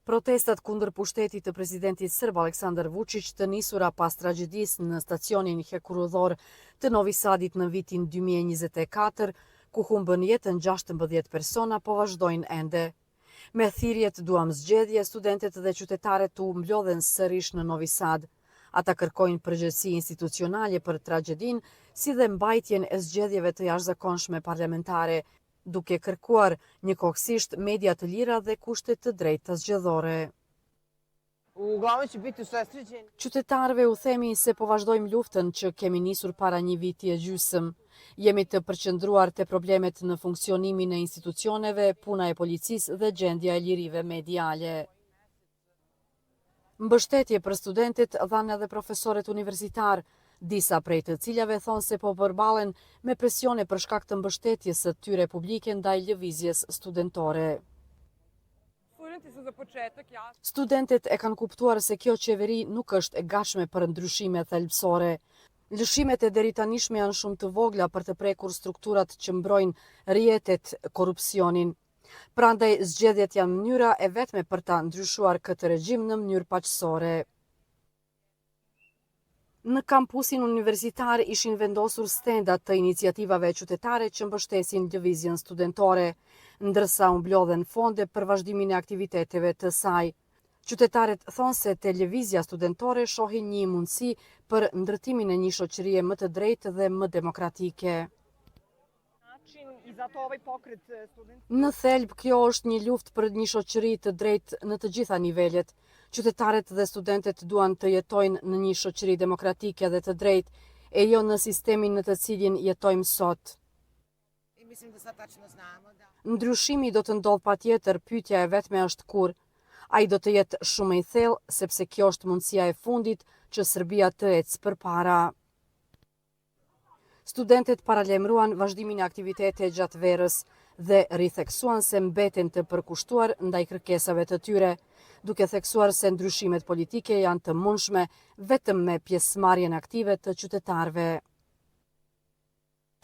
Protestat kundër pushtetit të presidentit serb Aleksandar Vučić të nisura pas tragjedisë në stacionin hekurudhor të Novi Sadit në vitin 2024, ku humbën jetën 16 persona, po vazhdojnë ende. Me thirrjet duam zgjedhje, studentët dhe qytetarët u mblodhen sërish në Novi Sad. Ata kërkojnë përgjegjësi institucionale për tragjedin, si dhe mbajtjen e zgjedhjeve të jashtëzakonshme parlamentare, duke kërkuar njëkohësisht media të lira dhe kushte të drejta zgjedhore. Qytetarëve u themi se po vazhdojmë luftën që kemi nisur para një viti e gjysmë. Jemi të përqendruar te problemet në funksionimin e institucioneve, puna e policisë dhe gjendja e lirive mediale. Mbështetje për studentët dhanë edhe profesorët universitar, disa prej të ciljave thonë se po përballen me presione për shkak të mbështetjes së tyre publike ndaj lëvizjes studentore. Studentët e kanë kuptuar se kjo qeveri nuk është e gatshme për ndryshime thelbësore. Lëshimet e deritanishme janë shumë të vogla për të prekur strukturat që mbrojnë rrjetet korrupsionin. Prandaj zgjedhjet janë mënyra e vetme për ta ndryshuar këtë regjim në mënyrë paqësore. Në kampusin universitar ishin vendosur stendat të iniciativave qytetare që mbështesin lëvizjen studentore, ndërsa u mblodhen fonde për vazhdimin e aktiviteteve të saj. Qytetarët thonë se te lëvizja studentore shohin një mundësi për ndërtimin e një shoqërie më të drejtë dhe më demokratike. Në thelb, kjo është një luftë për një shoqëri të drejtë në të gjitha nivelet. Qytetarët dhe studentët duan të jetojnë në një shoqëri demokratike dhe të drejtë, e jo në sistemin në të cilin jetojmë sot. Ndryshimi do të ndodh patjetër, pyetja e vetme është kur. Ai do të jetë shumë i thellë, sepse kjo është mundësia e fundit që Serbia të ecë përpara. Studentët paralajmëruan vazhdimin e aktiviteteve gjatë verës dhe ritheksuan se mbeten të përkushtuar ndaj kërkesave të tyre, duke theksuar se ndryshimet politike janë të mundshme vetëm me pjesëmarrjen aktive të qytetarëve.